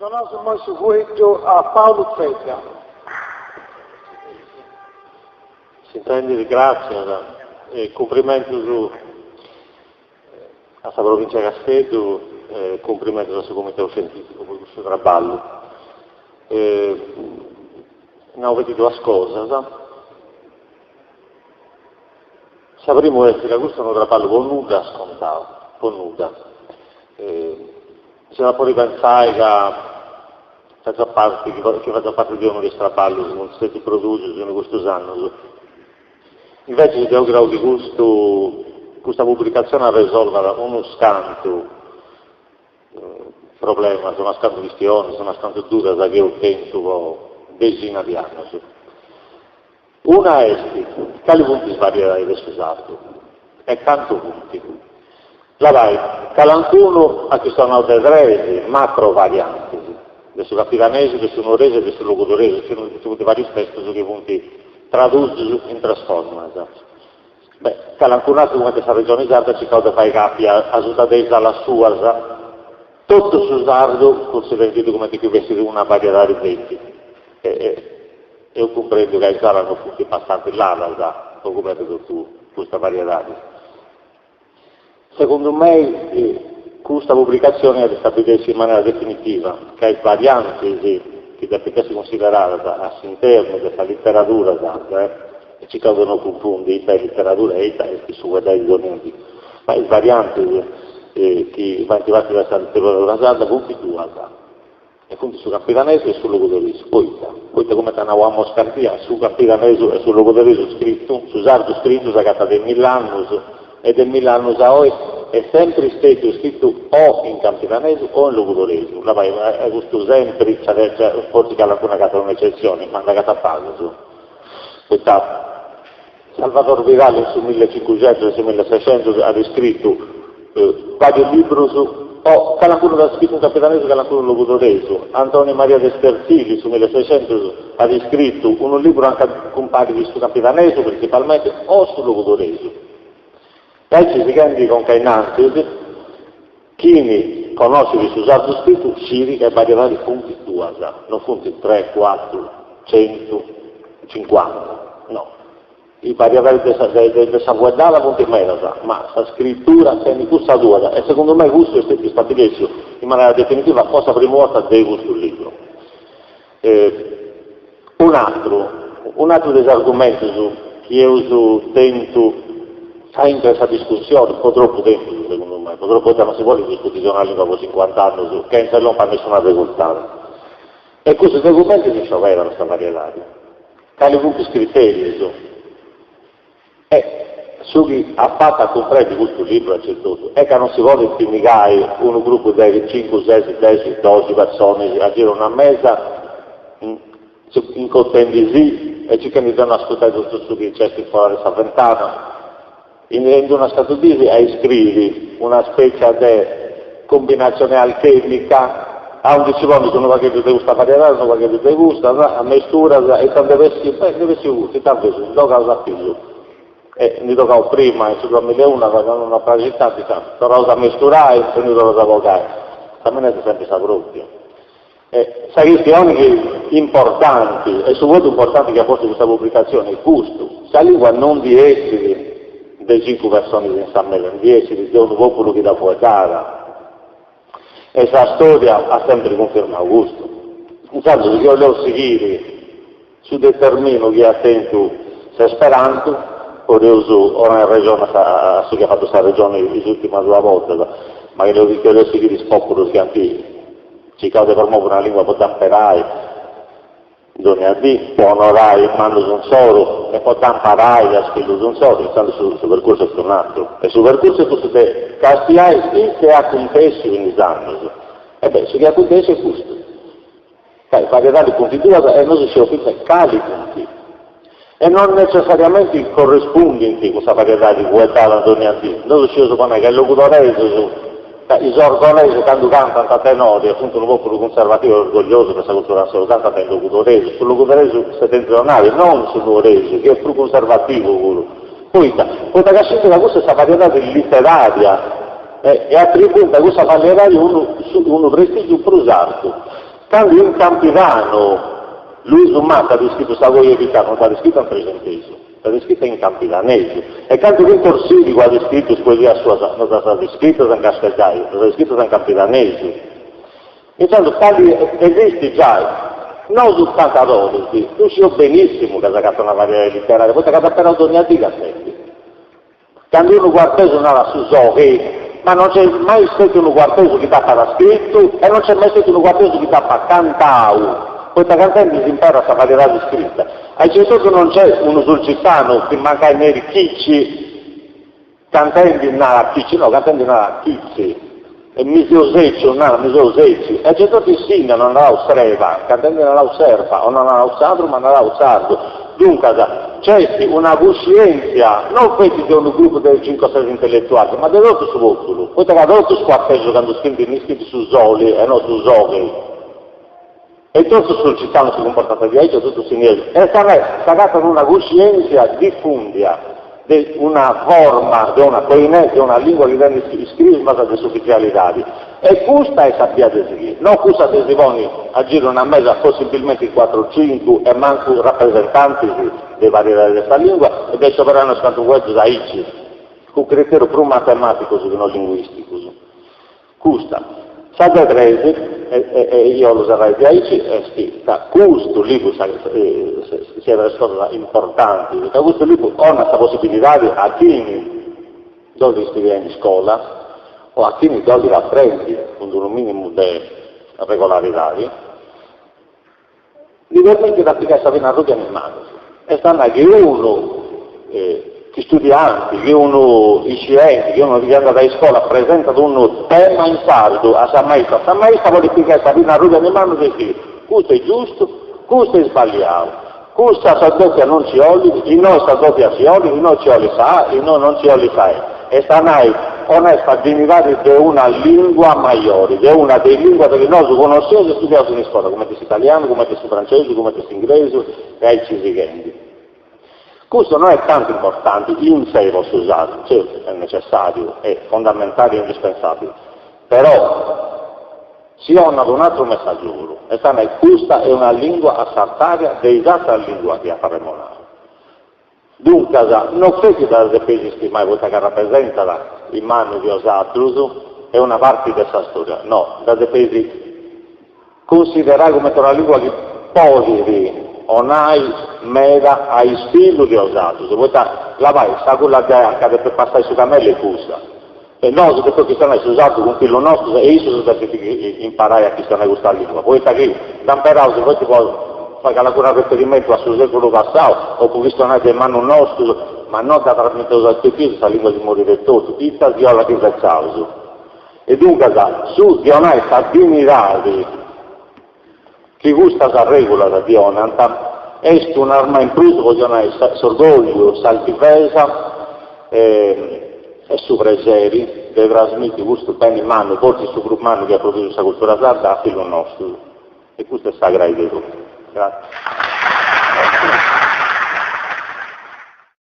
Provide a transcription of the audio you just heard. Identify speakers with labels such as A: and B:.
A: Nós vamos subito a Paulo César.
B: Sentendo ringrazio e complimento alla provincia di Castello, complimento al suo comitato scientifico per questo trabalho. Non ho veduto la cosa, sapremo che questo è un trabalho con nulla scontato, con nulla. Se la può ripensare che faccia parte di uno che trabalho, non si produce in questi anni. Invece io credo che questa pubblicazione risolva uno scanto problema, sono scanto questioni, sono scanto dura da che ho tempo decina di anni. Una è quali punti svarierai questo usato? E tanto punti. La vai, calancuno a che sono tre macro varianti, adesso capitanese, adesso norese, adesso logudorese, sono tutti vari aspetti su che punti tradursi in trasforma. Beh, calancunato come questa regione sarda ci causa fare capi a sudadesa alla sua, tutto su sardo, forse sentito come che avessi una varietà di venti. E io comprendo che saranno tutti abbastanza là, da coperto su questa varietà. Secondo me questa pubblicazione è stabilita in maniera definitiva, che è varianti che deve essere considerata all'interno della letteratura, e ci causano confondi tra letteratura e i testi su dai documenti, ma i varianti che vanno attivati da questa letteratura sarda configurata, e quindi su capitanese e sul logudorese, poi come avevamo scarpia, su capitanese e sul logudorese scritto, su sardo scritto, si è del 1000 anni, e del 1000 anni a oggi è sempre stato scritto o in capitanese o in logudorese, è questo sempre, forse che alcuna casa è un'eccezione, ma da casa pago. Salvatore Virali su 1500 e su 1600 ha descritto vari libri su qualcuno da scritto in capitanese e qualcuno in logudorese. Antonio Maria De Sterzili su 1600 ha descritto un libro anche con pagine su capitanese principalmente o su logudorese. E ci si rende con che innanzi chi conosce di usare scritto si che varietà di punti tua, non punti 3, 4, 100, 50, no. I varietà di Saguardala punti meno, ma la scrittura tiene questa dura, e secondo me questo è stato stabilito in maniera definitiva cosa prima volta di questo libro. Un altro degli argomenti che io tento in questa discussione, un po' troppo tempo secondo me, un po' troppo tempo, si vuole discutere una lingua per 50 anni che non fa nessuna risultato. E questi documenti si sciovevano questa varietà. Quali punti criteri su chi ha fatto a comprare questo libro accettato è che non si vuole intimidare un gruppo di 5, 6, 10, 12 persone a dire una mesa in contenti sì e ci candidiamo a ascoltare tutto ciò che c'è fuori questa ventana. In una scatolisi e scrivi una specie di combinazione alchemica a un discipolo sono qualche di gusta varietà, sono qualche di gusta, a mistura e quando deve gusti, tanto si tocca la figlio. E mi toccavo prima, in su 2001, avevano una fragilità di tanto, però da misturare e finito da avvocare, a me ne è sempre saprupio. Sai questioni importanti, e sono molto importanti che ha posto questa pubblicazione, il gusto, la lingua non di essere dei 5 persone di San Melo, di essere di un popolo che da fuocara. E la storia ha sempre confermato questo. Intanto, se io devo seguire su determino che attento se sperando, ora in regione, che ha fatto questa regione l'ultima 2 volte, ma che devo seguire spopolo che anche ci cade per muovere una lingua per tamperare, donardì, può onorare il mando di un solo e può imparare a scrivere di un solo, stando sul percorso è tornato. E sul percorso è questo che castiai che acontece in anni. E beh, se che acontece è questo. Varietà di punti di e non si offre cali punti. E non necessariamente corrispondenti questa varietà di guardare donardì. Noi si usa che il logudorese, i sorgonesi quando cantano a tenori, appunto un popolo conservativo e orgoglioso per questa cultura assolutamente canta il logudorese, sul logudorese settentrionale, non sul logudorese, che è più conservativo quello. Poi da scendere da questa varietà letteraria e attribuita a questa varietà uno prestigio più usato. Quando in Campidano lui Zummata ha descritto sta voglia di non sta descritto in presentese, sta descritto in campidanese. E quando in Corsivo ha descritto poesia sua, non sta descritto in castellaio, sta descritto in campidanese. E quando esiste già, non soltanto ad oggi, tu sai benissimo che ha fatto una varietà letteraria, poi ha però ogni dica sempre. Quando uno guarda non ha su Zoe, ma non c'è mai stato uno guardoso che t'ha scritto e non c'è mai stato uno guardoso che t'ha cantato. Questa cantante si impara a varietà di scritta. Hai certo non c'è uno sulcitano che manca i neri chicci, cantando nella chicci, no, cantando nella chicci. E misoseccio, non misosecci. E certo ti insegna, non la osserva, cantando nella osserva, o non la usato, ma non la usato. Dunque, c'è una coscienza, non quelli di un gruppo dei 5-6 intellettuali, ma dell'altro su votulo. Poi te l'altro squarteggio quando scrivi su Zoli e non su Zoghi. E tutto sul cittadino si comporta di aiuto, tutto si niente. E sta data una coscienza diffundia, di una forma, di una coinenza, di una lingua che viene scritta di ufficialità. E questa è sappia di seguire. Non questa di Sivoni agire una mesa possibilmente in 4-5 e manco rappresentanti di varietà di questa lingua e del sovrano scanto questo da ICI, con criterio più matematico che non linguistico. Questa. Sada 13, e io lo userei di ICI, questo libro sia delle cose importanti, questo libro ha una possibilità a chi dove studiare in scuola, o a chi dove apprendi con un minimo di regolarità, diversamente da applicare questa vena roba in mano. E stanno che uno, gli studianti, che uno, i scienziati, che uno viene dalla scuola, presenta un tema in sardo a sa maestra vuole applicare questa vena roba in mano e dice, questo è giusto, questo è sbagliato. Questa sadoppia non ci oli, i noi sadoppia ci oli, i noi ci oli sa, i noi non ci oli sa. E stanno onesta dignità di una lingua maggiore, di una delle lingue che noi conosciamo e studiamo in scuola, come l'italiano, come il francese, come l'inglese e i seguenti. Questo non è tanto importante, in sé posso usare, certo è necessario, è fondamentale e indispensabile, però si ha un altro messaggio, e questa è una lingua assaltaria dell'esatta lingua che faremo noi. Dunque, non credo che da pesi mai questa che rappresenta in mano di Osatruso è una parte di questa storia, no, da pesi considerare come una lingua che poi onai meda ai stili di Osatruso, la vai, sa quella che accade per passare su cammello e cusa. E noi che poi stiamo usando con quello nostro, e io sono imparare a chi sta questa lingua. Poi sta qui, da un peraltro, poi ti può fare ancora riferimento a sul secolo passato, o visto anche in mano nostro, ma non da trasmettere al tuo questa lingua di morire tutti, tutta viola che è causa. E dunque, su di onai sta dignità che gusta la regola da Dionanta, è un'arma in più, vogliono sorgoglio, salvifesa, e su preseri, deve trasmettere questo bene in mano, porti su gruppo mano che ha prodotto questa cultura sarda a filo nostro. E questo è sagrato di tutto. Grazie.